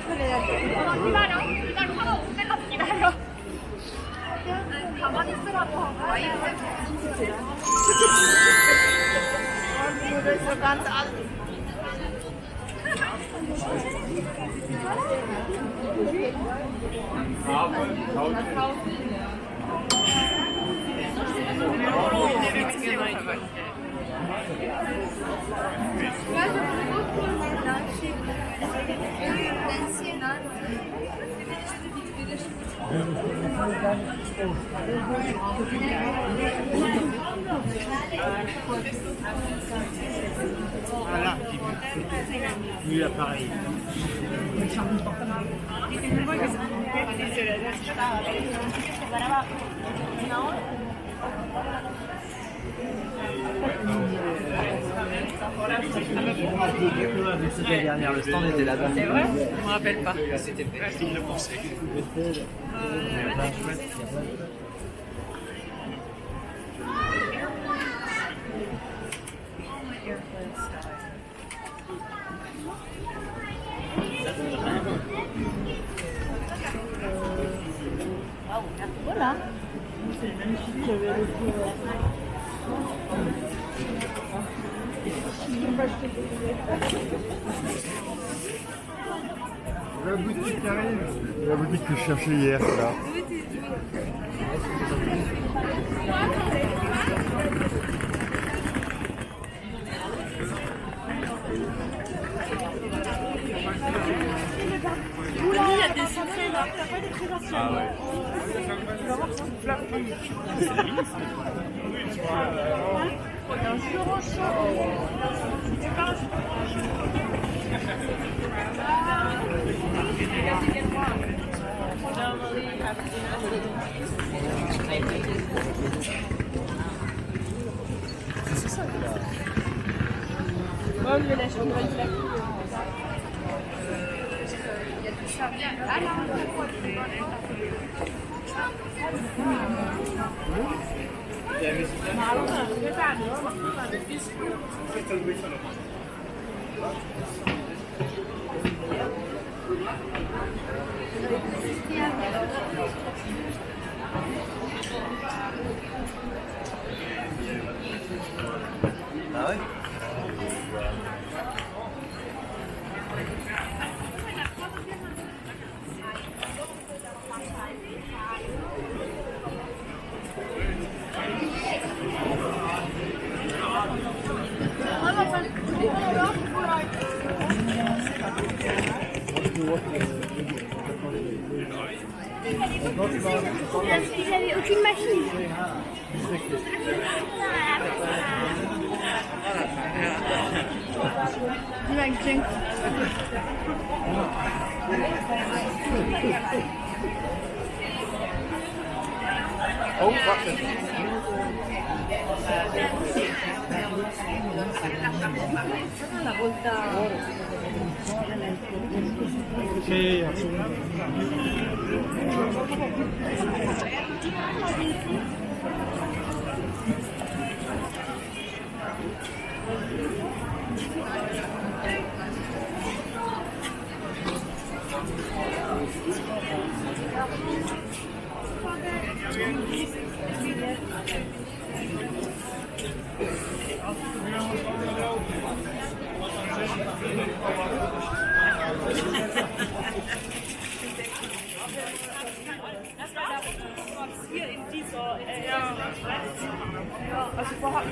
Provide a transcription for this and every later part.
기다려. 하나 5셀럽 기다려. 가만히 있으라고 하고 와인 so ganz alles. Voilà, lui pareil. C'était dernière, le stand était là-bas. C'est vrai? Je me rappelle pas. C'était facile de penser. Voilà. C'est magnifique, j'avais reçu. La boutique qui arrive. La boutique que je cherchais hier, là. Oula, il y a des secrets là, t'as pas des très anciens. Ah ouais. Tu vas voir, c'est une flamme. Il y a un suron chaud. C'est ça, là. Oh, je vais lâcher une vraie flamme. Ah ouais? J'avais aucune machine. Enchanting. Oh, parfait. Sì, Hier in dieser, also vorher.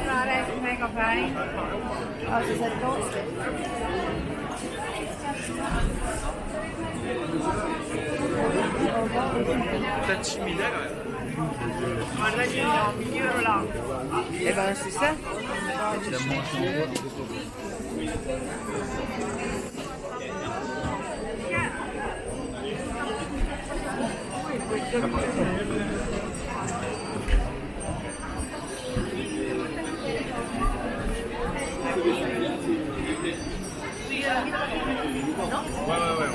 Maar echt mega fijn. Als je zet los. peut-être similaire. Ah, là, il est en milieu là. Eh ben, c'est ça. Ouais.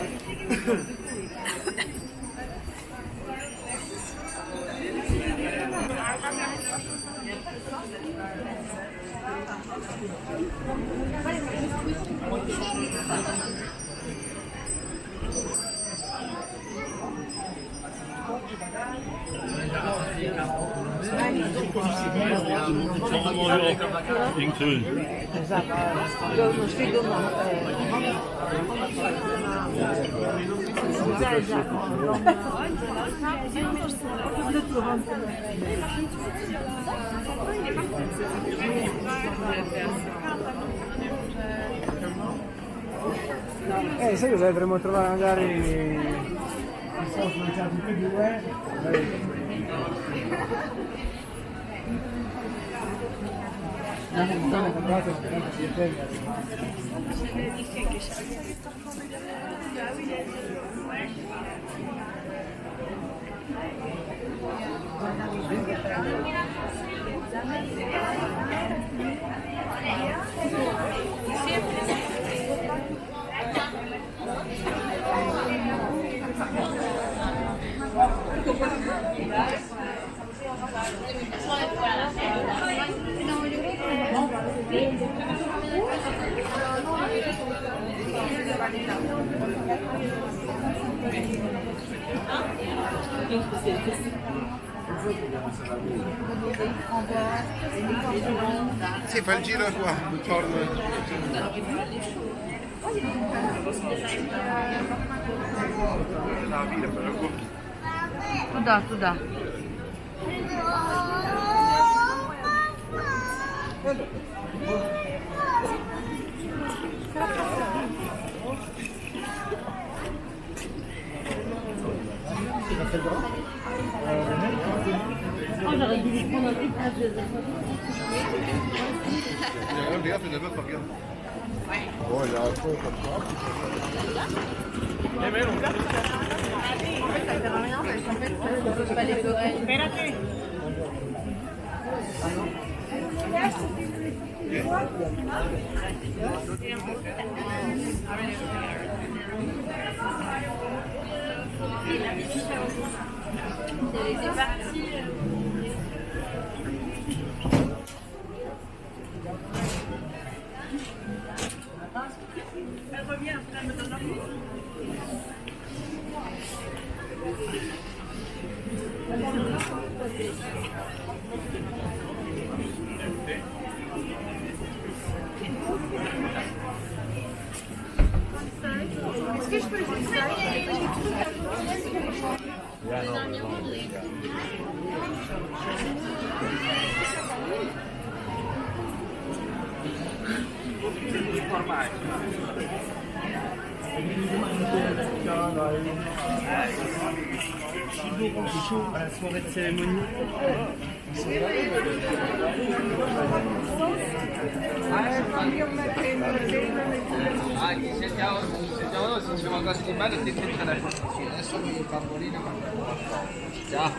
Ingevuld. Sai cosa dovremmo trovare magari non so, smanciati tutti e due. Sì, fa il giro qua, torna. La vita però. תודה. Regarde, fais de la meuf, regarde. Bon, il a un fond comme ça. À la soirée de cérémonie. Sentiamo se c'è qualcosa di bello ti entra la adesso il bambolino già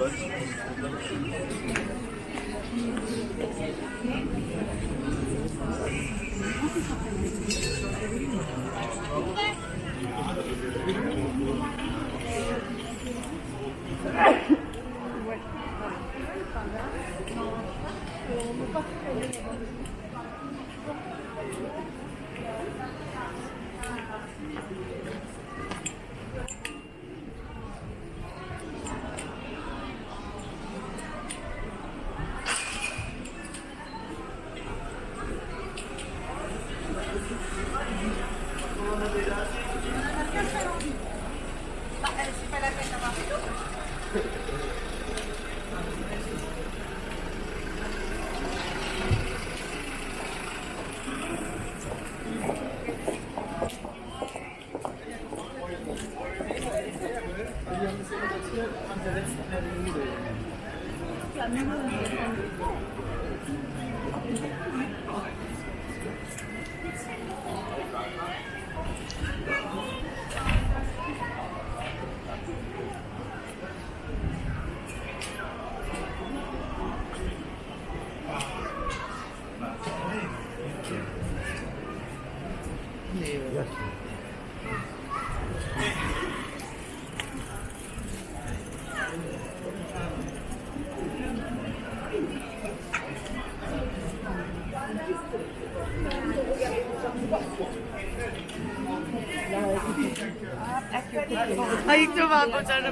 Hai trovato già la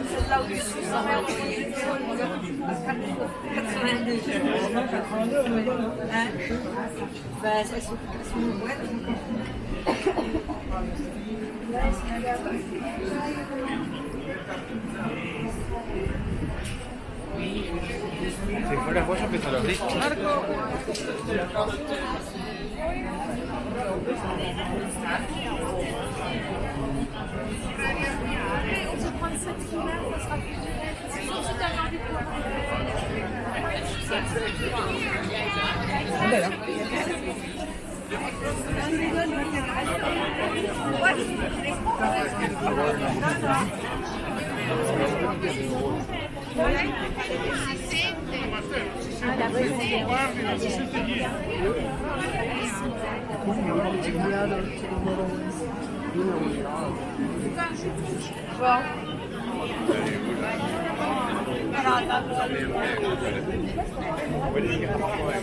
Celle-là au-dessus, ça va être 82. Hein? Ben, elles sont ouvertes. Se fuera pollo, que te lo abrí.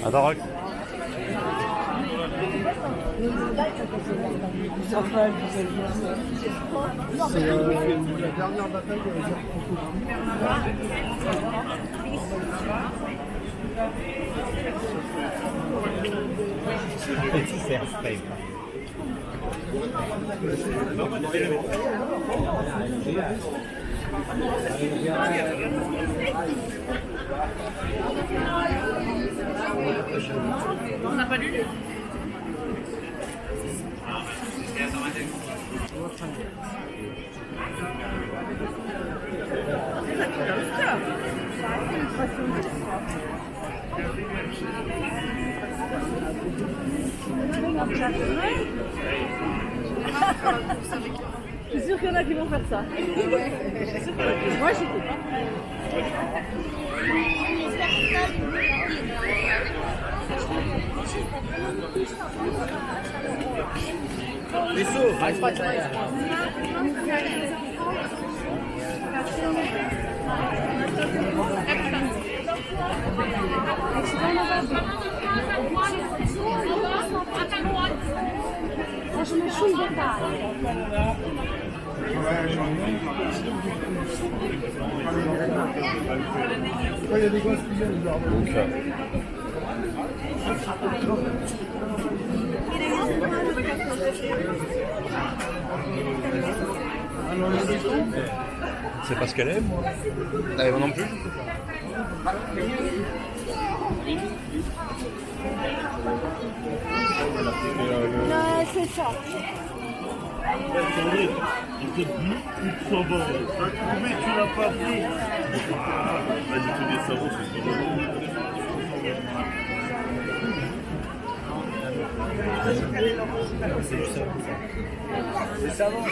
Attends, c'est la dernière bataille de la guerre On n'a pas lu. Je suis sûre qu'il y en a qui vont faire ça. Moi, j'y peux pas. Quand il y a des gosses qui viennent, genre. C'est pas ce qu'elle aime, moi. Moi non plus. Non, c'est ça. Tu l'as pas pris. Vas-y, tous les savons, c'est trop C'est savon,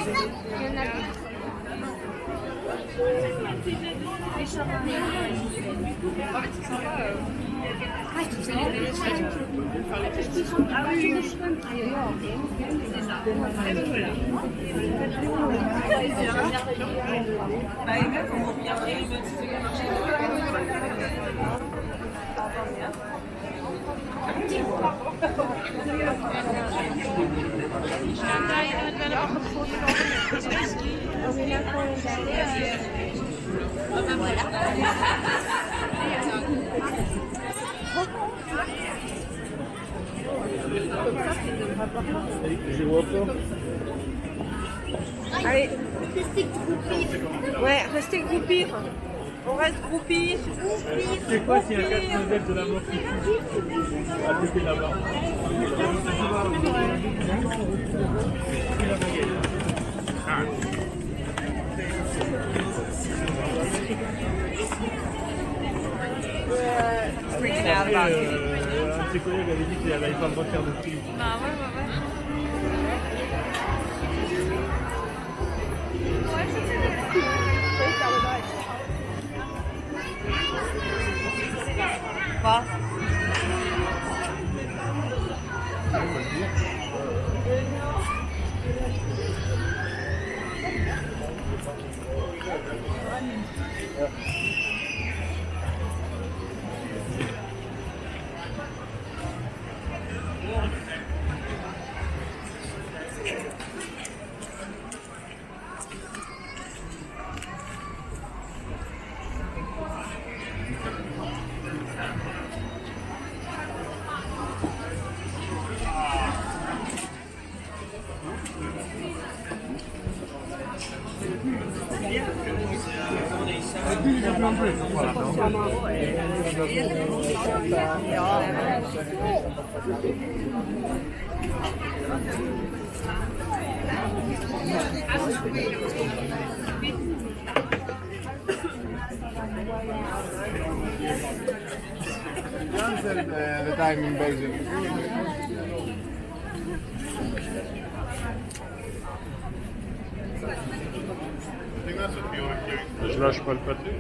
je vois pas. Allez. Ouais, restez groupir. On reste groupir. C'est quoi s'il y a 4 modèles de la mort qui à côté là-bas? Un de ses collègues avait dit qu'il n'avait pas le droit de faire de prix. Bah ouais. Quoi? mamma. Ja zijn de timing bezig. Je lâche pas le pâté.